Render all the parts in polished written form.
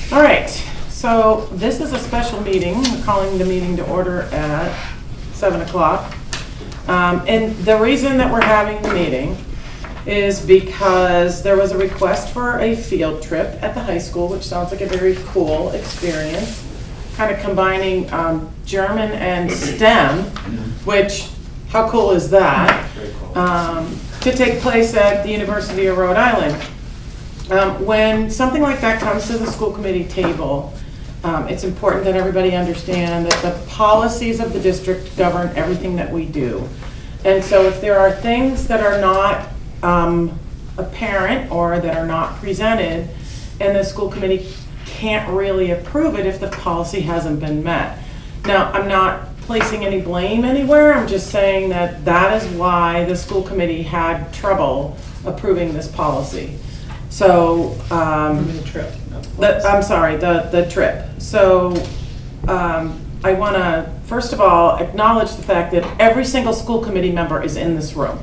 All right, so this is a special meeting. We're calling the meeting to order at 7 o'clock. And the reason that we're having the meeting is because there was a request for a field trip at the high school, which sounds like a very cool experience, kind of combining German and STEM, which, how cool is that? Very cool. To take place at the University of Rhode Island. When something like that comes to the school committee table, it's important that everybody understand that the policies of the district govern everything that we do. And so if there are things that are not apparent or that are not presented, and the school committee can't really approve it if the policy hasn't been met. Now, I'm not placing any blame anywhere. I'm just saying that that is why the school committee had trouble approving this policy. So, The trip. I'm sorry, the trip. So, I want to, first of all, acknowledge the fact that every single school committee member is in this room.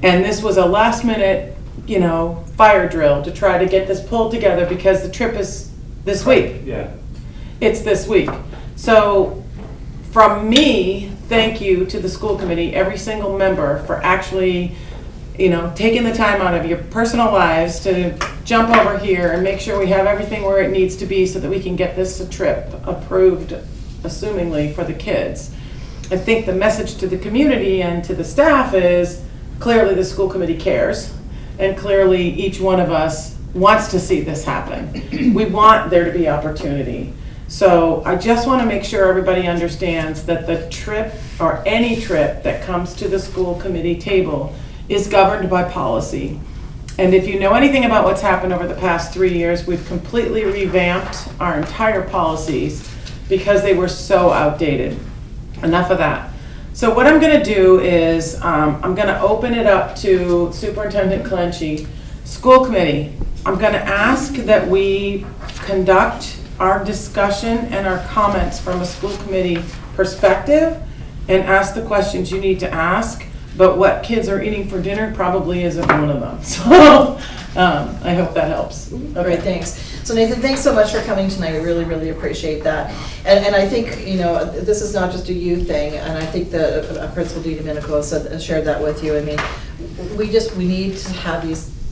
And this was a last minute, fire drill to try to get this pulled together because the trip is this week. Yeah. It's this week. So from me, thank you to the school committee, every single member, for actually, taking the time out of your personal lives to jump over here and make sure we have everything where it needs to be so that we can get this trip approved, assumingly, for the kids. I think the message to the community and to the staff is clearly the school committee cares, and clearly each one of us wants to see this happen. We want there to be opportunity. So I just want to make sure everybody understands that the trip, or any trip that comes to the school committee table, is governed by policy. And if you know anything about what's happened over the past 3 years, we've completely revamped our entire policies because they were so outdated. Enough of that. So what I'm going to do is I'm going to open it up to Superintendent Clenchey. School committee, I'm going to ask that we conduct our discussion and our comments from a school committee perspective and ask the questions you need to ask, but what kids are eating for dinner probably isn't one of them. So I hope that helps. Okay. Great, thanks. So Nathan, thanks so much for coming tonight. We really, really appreciate that. And I think, this is not just a you thing, and I think the Principal Dee Domenico shared that with you. I mean, we need to have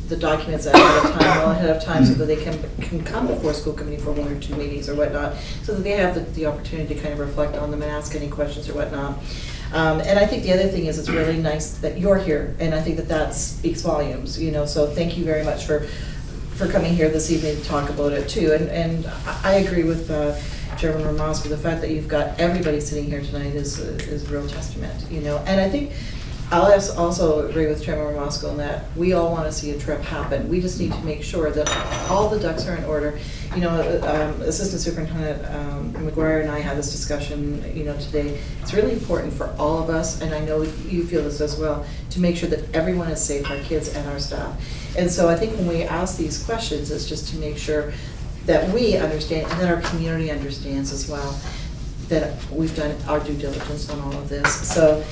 the documents well ahead of time so that they can come before school committee for 1 or 2 meetings or whatnot, so that they have the opportunity to kind of reflect on them and ask any questions or whatnot. And I think the other thing is it's really nice that you're here, and I think that speaks volumes, so thank you very much for coming here this evening to talk about it too. And I agree with Chairman Ramoski. The fact that you've got everybody sitting here tonight is a real testament, and I think I'll also agree with Chairman Ramoski in that we all want to see a trip happen. We just need to make sure that all the ducks are in order. Assistant Superintendent McGuire and I had this discussion, today. It's really important for all of us, and I know you feel this as well, to make sure that everyone is safe, our kids and our staff. And so I think when we ask these questions, it's just to make sure that we understand and that our community understands as well that we've done our due diligence on all of this. So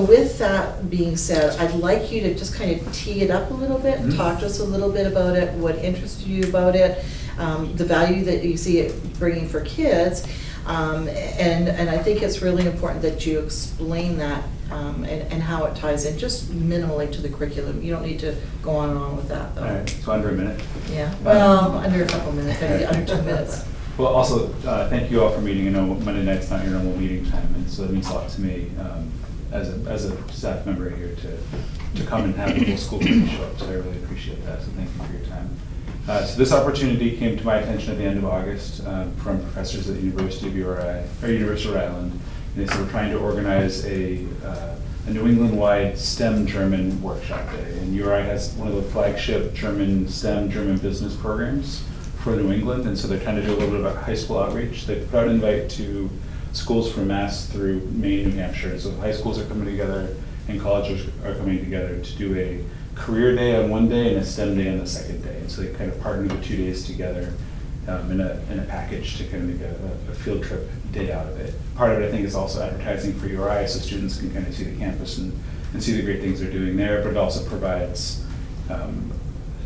with that being said, I'd like you to just kind of tee it up a little bit and talk to us a little bit about it, what interested you about it, the value that you see it bringing for kids, and I think it's really important that you explain that and how it ties in just minimally to the curriculum. You don't need to go on and on with that, though. All right, so under a minute. Yeah, well, under a couple minutes, maybe under 2 minutes. Well, also, thank you all for meeting. I know Monday night's not your normal meeting time, and so it means a lot to me as a staff member here to come and have the whole school committee show up. So I really appreciate that. So thank you for your time. So this opportunity came to my attention at the end of August from professors at the University of Rhode Island. And they said we're trying to organize a New England-wide STEM German workshop day. And URI has one of the flagship STEM German business programs for New England, and so they're trying to do a little bit about high school outreach. They put out an invite to schools from Mass through Maine, New Hampshire. So high schools are coming together and colleges are coming together to do a career day on one day and a STEM day on the second day. And so they kind of partner the 2 days together in a package to kind of make a field trip day out of it. Part of it, I think, is also advertising for URI, so students can kind of see the campus and see the great things they're doing there, but it also provides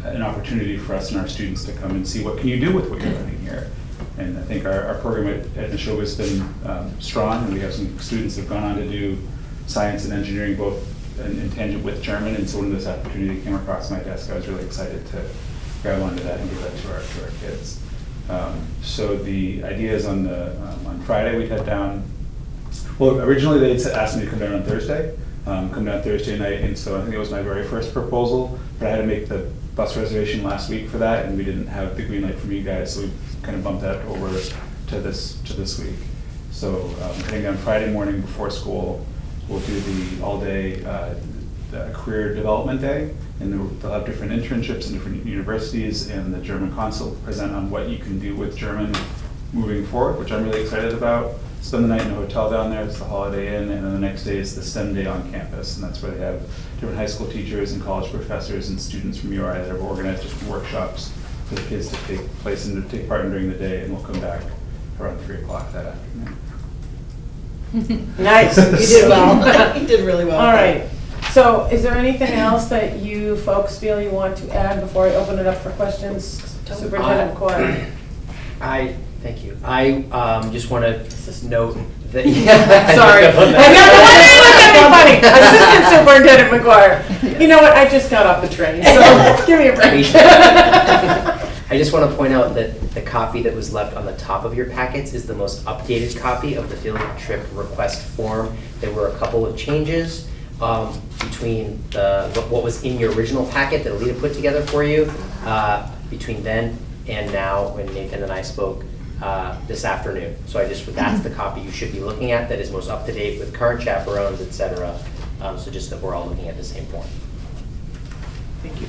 an opportunity for us and our students to come and see what can you do with what you're learning here. And I think our program at Nashoba has been strong, and we have some students that have gone on to do science and engineering both in tangent with German, and so when this opportunity came across my desk, I was really excited to grab onto that and give that to our kids. So the idea is on Friday we'd head down. Well, originally they'd asked me to come down on Thursday, night, and so I think it was my very first proposal, but I had to make the bus reservation last week for that, and we didn't have the green light from you guys, so we kind of bumped that over to this week. So heading down Friday morning before school, we'll do the all-day career development day, and they'll have different internships in different universities, and the German consul will present on what you can do with German moving forward, which I'm really excited about. Spend the night in a hotel down there, it's the Holiday Inn, and then the next day is the STEM day on campus, and that's where they have different high school teachers and college professors and students from URI that have organized different workshops for the kids to take place and to take part in during the day, and we'll come back around 3 o'clock that afternoon. Nice. You did well. You did really well. All right. So is there anything else that you folks feel you want to add before I open it up for questions? Superintendent McQuarrie. Thank you. I just want to note that. Sorry. Funny. Assistant Superintendent McQuarrie. You know what? I just got off the train, so give me a break. I just want to point out that the copy that was left on the top of your packets is the most updated copy of the field trip request form. There were a couple of changes between what was in your original packet that Alita put together for you between then and now when Nathan and I spoke this afternoon. So that's the copy you should be looking at that is most up to date with current chaperones, etc. So just that we're all looking at the same point. Thank you.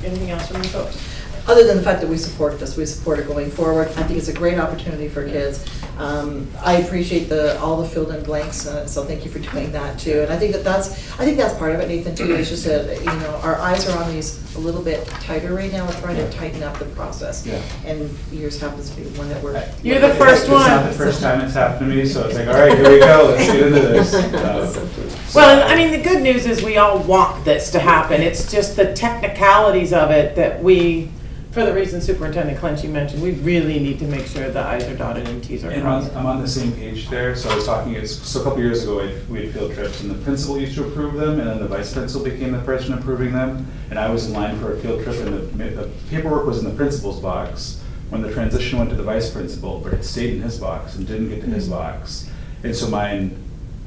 Anything else from you folks? Other than the fact that we support this, we support it going forward. I think it's a great opportunity for kids. I appreciate all the filled in blanks, so thank you for doing that too. And I think that's part of it, Nathan, too. It's just that, our eyes are on these a little bit tighter right now. We're trying to tighten up the process. Yeah. And yours happens to be the one that we're. You're the first one. It's not the first time it's happened to me, so it's like, all right, here we go. Let's get into this. Well, I mean, the good news is we all want this to happen. It's just the technicalities of it that we, for the reason Superintendent Clenchey mentioned, we really need to make sure the I's are dotted and T's are crossed. I'm on the same page there. So I was talking, so a couple years ago we had field trips, and the principal used to approve them, and then the vice principal became the person approving them. And I was in line for a field trip, and the paperwork was in the principal's box when the transition went to the vice principal, but it stayed in his box and didn't get to his box. And so mine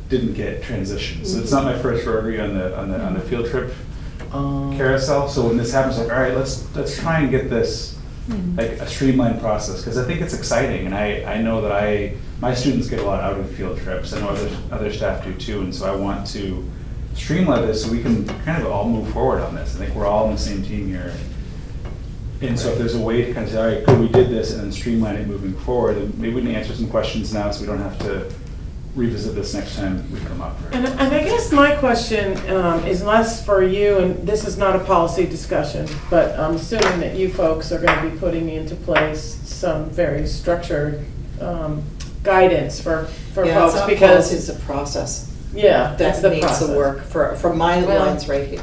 didn't get transitioned. So it's not my first rodeo on the field trip carousel. So when this happens, like, all right, let's try and get this like a streamlined process, because I think it's exciting, and I know that my students get a lot out of field trips. I know other staff do too, and so I want to streamline this so we can kind of all move forward on this. I think we're all on the same team here. And so if there's a way to kind of say, all right, good, we did this, and then streamline it moving forward, and maybe we can answer some questions now so we don't have to revisit this next time we come up. Right? And I guess my question is less for you, and this is not a policy discussion, but I'm assuming that you folks are going to be putting into place some very structured guidance for folks, it's because it's a process. Yeah, that's the needs process. the work from my lines right here.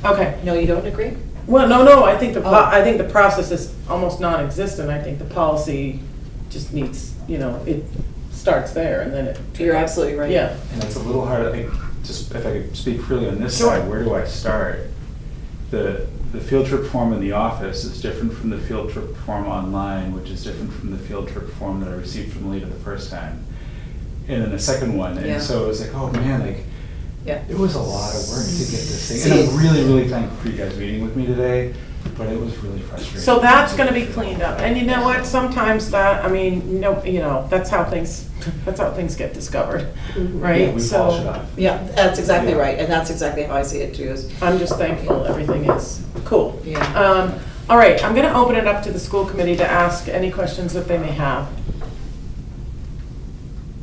Okay. No, you don't agree? Well, no. I think the process is almost non-existent. I think the policy just needs, it starts there, and then it. You're absolutely right. Yeah. And it's a little hard. I think, just if I could speak freely on this Sure. side, where do I start? The field trip form in the office is different from the field trip form online, which is different from the field trip form that I received from Alita the first time, and then the second one. And so it was like, oh man, it was a lot of work to get this thing. And I'm really, really thankful for you guys meeting with me today, but it was really frustrating. So that's going to be cleaned up, and you know what? Sometimes that's how things get discovered, right? Yeah, we polish it off. Yeah, that's exactly right, and that's exactly how I see it too. I'm just thankful everything is cool. Yeah. All right, I'm going to open it up to the school committee to ask any questions that they may have.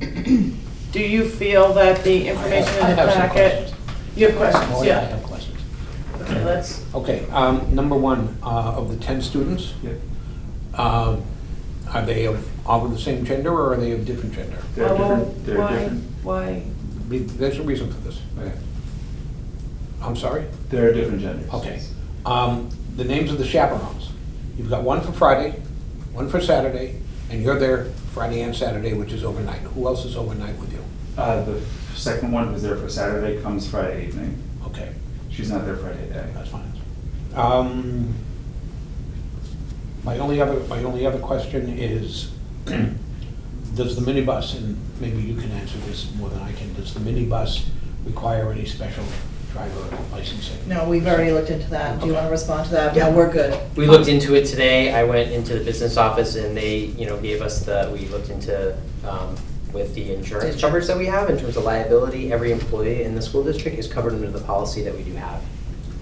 Do you feel that the information in the packet? You have questions? Oh, yeah, I have questions. Okay, let's. Okay, number one, of the 10 students, are they all of the same gender, or are they of different gender? They're different. They're different. Why? There's a reason for this. I'm sorry? They're different genders. Okay. The names of the chaperones. You've got one for Friday, one for Saturday, and you're there Friday and Saturday, which is overnight. Who else is overnight with you? The second one who's there for Saturday comes Friday evening. Okay, She's not there Friday day. that's fine. My only other question is, does the minibus, and maybe you can answer this more than I can, does the minibus require any special driver licensing? No, we've already looked into that. Do you want to respond to that? No, we're good. We looked into it today. I went into the business office and they, gave us we looked into, with the insurance coverage that we have in terms of liability, every employee in the school district is covered under the policy that we we do have.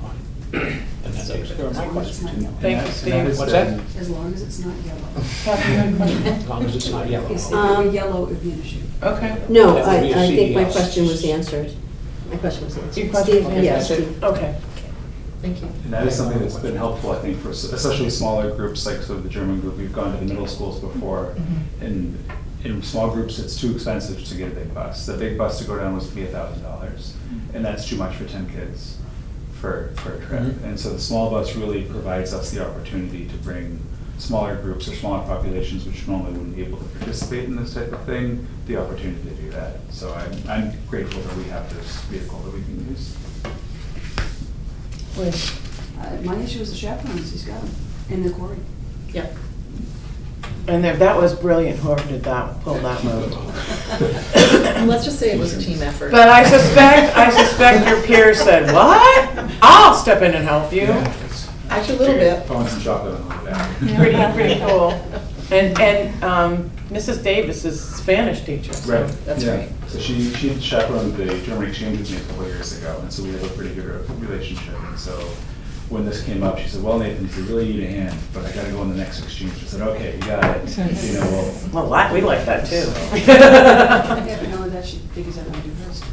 Fine. And that takes care of my question. Thank you, Steve. What's that? As long as it's not yellow. Kathy, you had a question? As long as it's not yellow. If it were yellow, it would be an issue. Okay. No, That would be a I think my CDL. question was answered. My question was answered. Your question Steve, was yes, answered? Steve. Okay. Thank you. And that is something that's been helpful, I think, for especially smaller groups like the German group. We've gone to the middle schools before, and in small groups, it's too expensive to get a big bus. The big bus to go down was to be $1,000, and that's too much for 10 kids for a trip. Mhm. And so the small bus really provides us the opportunity to bring smaller groups or smaller populations, which normally wouldn't be able to participate in this type of thing, the opportunity to do that. So I'm grateful that we have this vehicle that we can use. My issue is the chaperones, he's got them, and the quarry. Yep. And that was brilliant, whoever did that, pull that move. Let's just say it was a team effort. But I suspect your peers said, what? I'll step in and help you. Actually, a little bit. I want some chocolate on that. Pretty cool. And Mrs. Davis is Spanish teacher. So. Right. That's Yeah. right. So she chaperoned the German exchange with me a couple of years ago, and so we have a pretty good relationship. And so when this came up, she said, well, Nathan, you really need a hand, but I gotta go on the next exchange. I said, okay, you got it. Well, we like that too. I didn't know that she figures out how to do hers too.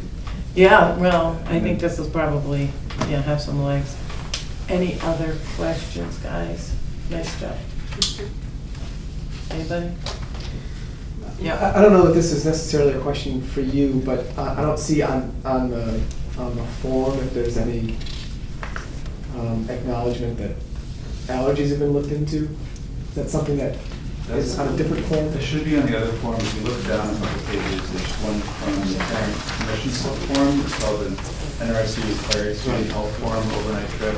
Yeah, well, I think this will probably, have some legs. Any other questions, guys? Nice job. Anybody? Yeah. I don't know if this is necessarily a question for you, but I don't see on the form if there's any acknowledgement that allergies have been looked into. Is that something that is on a different form? It should be on the other form. If you look down a couple pages, there's one from the parent permission slip form. It's called the NRSU Declared Student Health Form Overnight Trip.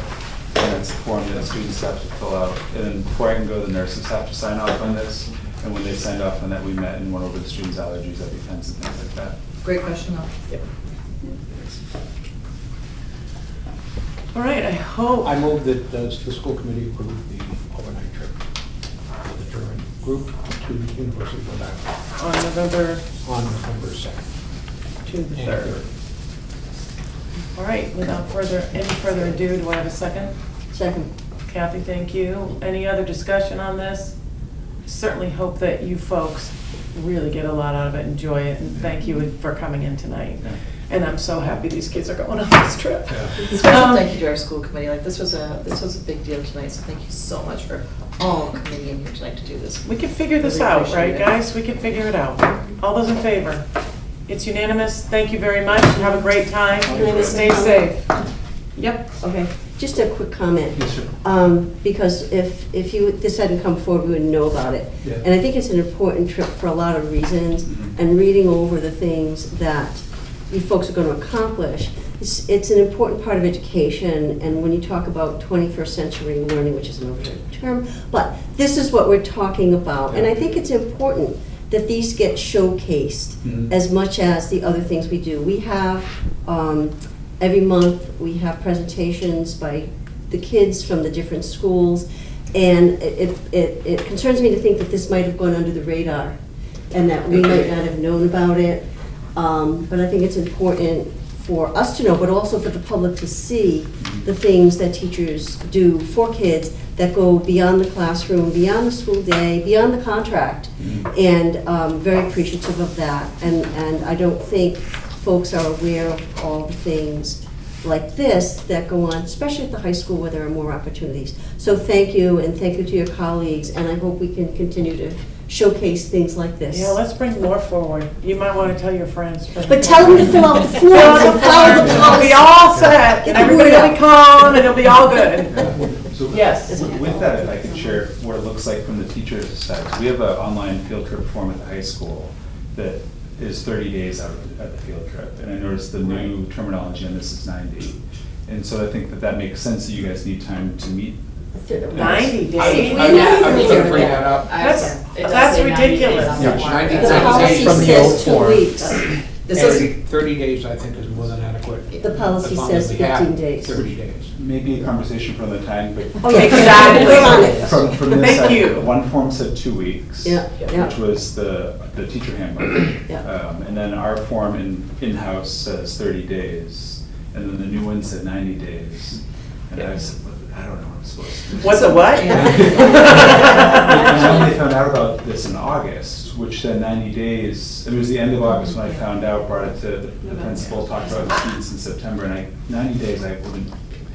And it's a form that students have to fill out. And then before I can go, the nurses have to sign off on this. And when they signed off on that, we met and went over the students' allergies, EpiPens, and things like that. Great question, though. Yep. All right, I hope. I move that the school committee approve the overnight trip for the German group to the University of Rhode Island On November on November 2nd. to the and 3rd. All right, without any further ado, do I have a second? Second. Kathy, thank you. Any other discussion on this? Certainly hope that you folks really get a lot out of it, enjoy it, and thank you for coming in tonight. Yeah. And I'm so happy these kids are going on this trip. Special thank you to our school committee. Like, this was a big deal tonight, so thank you so much for all coming in here tonight to do this. We can figure this Really out, appreciate right, it. guys? We can figure it out. All those in favor? It's unanimous. Thank you very much. Have a great time. Can I make a Stay comment? safe. Yep. Okay, just a quick comment. Yes, sir. Because if this hadn't come forward, we wouldn't know about it. Yeah. And I think it's an important trip for a lot of reasons, Mhm. and reading over the things that you folks are going to accomplish, it's an important part of education, and when you talk about 21st century learning, which is an overrated term, but this is what we're talking about, and I think it's important that these get showcased Mhm. as much as the other things we do. We have, every month, we have presentations by the kids from the different schools, and it concerns me to think that this might have gone under the radar, and that we might not have known about it. But I think it's important for us to know, but also for the public to see the things that teachers do for kids that go beyond the classroom, beyond the school day, beyond the contract, and very appreciative of that. And I don't think folks are aware of all the things like this that go on, especially at the high school where there are more opportunities. So thank you, and thank you to your colleagues, and I hope we can continue to showcase things like this. Yeah, let's bring more forward. You might want to tell your friends. But tell them to fill out the forms and follow the We'll policy. be all set, Get and the word everybody will be calm, and it'll be all good. So Yes. with that, if I could share what it looks like from the teacher's side. So we have an online field trip form at the high school that is 30 days out at the field trip. And I noticed the new terminology on this is 90. And so I think that makes sense that you guys need time to meet. 90 days. I'm just gonna bring that up. That's ridiculous. Yeah, 90 The days policy from the says old 2 form. weeks. This is, 30 days, I think, is more than adequate. The policy As long says as we have 15 days. 30 days. Maybe a conversation for another time, but. Oh, yeah. Exactly. We're on it. From this Thank side, you. one form said 2 weeks. Yeah, yeah. Which was the teacher handbook. Yeah. And then our form in-house says 30 days, and then the new one said 90 days. And I said, I don't know what I'm supposed to do. What's a what? And I only found out about this in August, which said 90 days. It was the end of August when I found out, brought it to the principal, talked about the students in September, and 90 days, it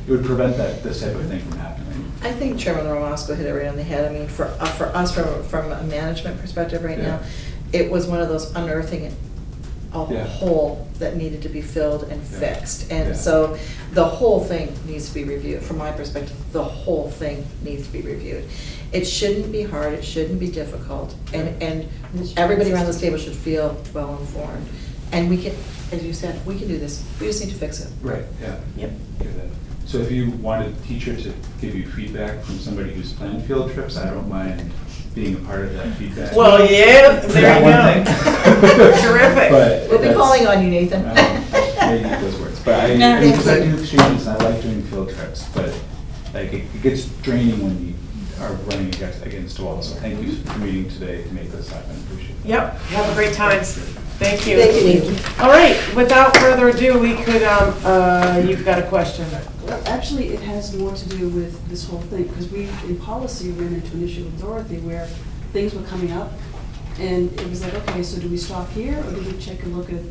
would prevent this type of thing from happening. I think Chairman Romasko hit it right on the head. I mean, for us, from a management perspective right now, it was one of those unearthing a hole that needed to be filled and fixed. And so the whole thing needs to be reviewed. From my perspective, the whole thing needs to be reviewed. It shouldn't be hard, it shouldn't be difficult, and everybody around this table should feel well informed. And we can, as you said, we can do this. We just need to fix it. Right, yeah. Yep. Get that. So if you wanted a teacher to give you feedback from somebody who's planned field trips, I don't mind being a part of that feedback. Well, yeah, For there that you one go. thing. Terrific. But We'll be that's- calling on you, Nathan. Maybe those words, but I mean, 'cause I do exchanges, and I like doing field trips, but like, it gets draining when you are running against a wall. So thank you for meeting today to make this happen, appreciate it. Yep, have a great time. Thank you. Thank you, Nikki. All right, without further ado, we could, you've got a question. Well, actually, it has more to do with this whole thing, because we, in policy, ran into an issue with Dorothy where things were coming up, and it was like, okay, so do we stop here, or do we take a look at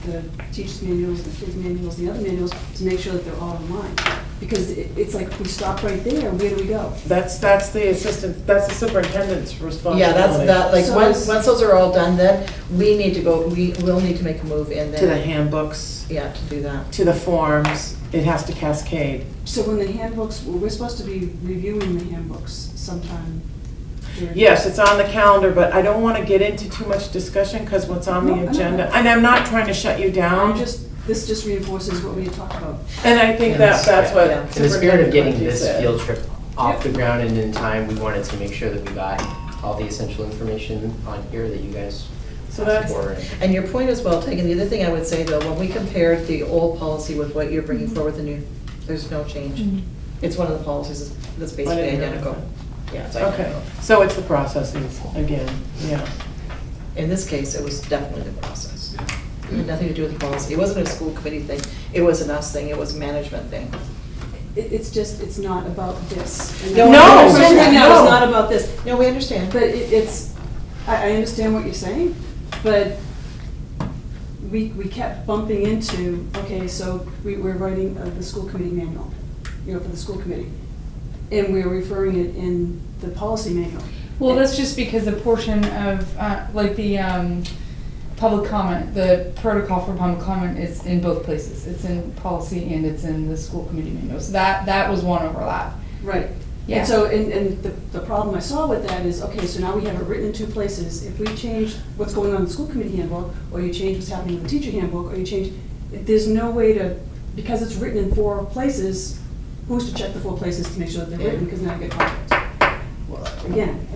the teachers' manuals, the kids' manuals, the other manuals, to make sure that they're all in line? Because it's like, if we stop right there, where do we go? That's the superintendent's responsibility. Yeah, that's, like, So once it's- those are all done, then we need to go, we will need to make a move in there. To the handbooks, Yeah, to do that. to the forms, it has to cascade. So when the handbooks, we're supposed to be reviewing the handbooks sometime during. Yes, it's on the calendar, but I don't want to get into too much discussion because what's on No, the I know. agenda, and I'm not trying to shut you down. This just reinforces what we had talked about. And I think that's what. Yeah. In the spirit of getting Superintendent this said. field trip off the ground and in time, we wanted to make sure that we got all the essential information on here that you guys So asked that's, for. And your point is well taken. The other thing I would say, though, when we compared the old policy with what you're bringing forward, the new, there's no change. It's one of the policies that's basically didn't know identical. that. Yeah, it's okay, identical. so it's the processes again, yeah. In this case, it was definitely the process. It had nothing to do with the policy. It wasn't a school committee thing. It was an us thing. It was a management thing. It's just, it's not about this. And No, No, I'm saying right now, no. it's not about this. No, we understand. But it's, I understand what you're saying, but we kept bumping into, okay, so we're writing the school committee manual, for the school committee. And we're referring it in the policy manual. Well, that's just because a portion of, like the public comment, the protocol for public comment is in both places. It's in policy and it's in the school committee manual. So that was one overlap. Right. Yeah. And so, and the problem I saw with that is, okay, so now we have it written in two places. If we change what's going on in the school committee handbook, or you change what's happening in the teacher handbook, or you change, there's no way to, because it's written in 4 places, who's to check the 4 places to make sure that they're written, because now you get conflicts. Well, again,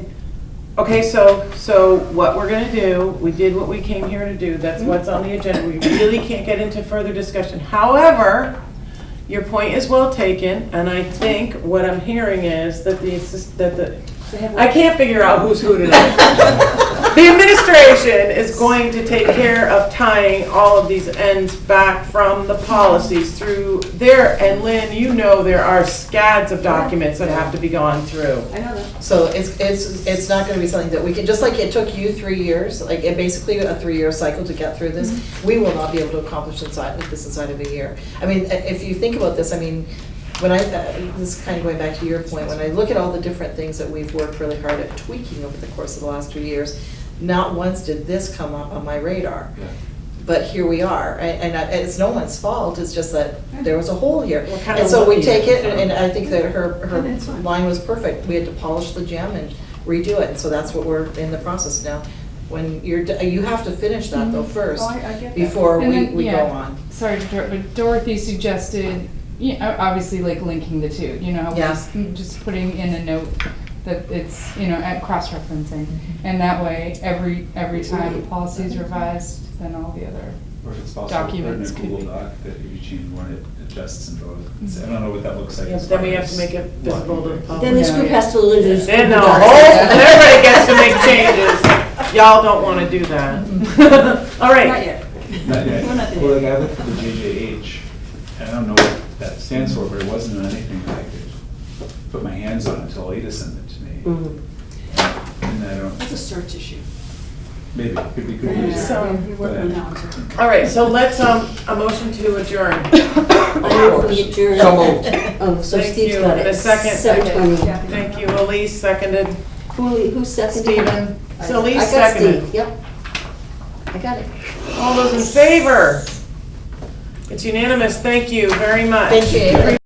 Okay, so what we're gonna do, we did what we came here to do, that's what's on the agenda, we really can't get into further discussion. However, your point is well taken, and I think what I'm hearing is that I can't figure out who's who tonight. The administration is going to take care of tying all of these ends back from the policies through there, and Lynn, you know there are scads of documents that have to be gone through. I know that. So it's not gonna be something that we can, just like it took you 3 years, like it basically a 3-year cycle to get through this, we will not be able to accomplish this inside of a year. I mean, if you think about this, I mean, when this is kind of going back to your point, when I look at all the different things that we've worked really hard at tweaking over the course of the last 2 years, not once did this come up on my radar. Yeah. but here we are. And it's no one's fault, it's just that there was a hole here. We're kind And of so we lucky. take it, and I think that her That's fine. line was perfect. We had to polish the gem and redo it, and so that's what we're in the process now. When you have to finish that though first, Oh, I get that. before And then, we go yeah, on. Sorry to interrupt, but Dorothy suggested, obviously like linking the two, Yeah. just putting in a note that it's, at cross-referencing. And that way, every time the policy is revised, then all the other, Or if it's possible, put it in a Documents could Google be- Doc that if you change one, it adjusts in both. I don't know what that looks like. Yeah, as but then we far have to as make it visible to the locking public. Then this Yeah, group yeah. has to lose. Then the whole, everybody gets to make changes. Y'all don't want to do that. All Not right. yet. things. Not yet. We're not there. Well, like I looked for the JJH, and I don't know what that stands for, but it wasn't anything that I could put my hands on until Ada sent it to me. Mhm. And I don't, It's a search issue. maybe, could be good. Yeah, So- we're working on that one too. All right, so let's, a motion to adjourn. I move we adjourn. So moved. Oh, so Thank Steve's you. got it. A second. 7:20. Yeah. Thank you, Elise seconded. Who seconded? Stephen. So Elise I got seconded. Steve, yep. I got it. All those in favor? It's unanimous, thank you very much. Thank you.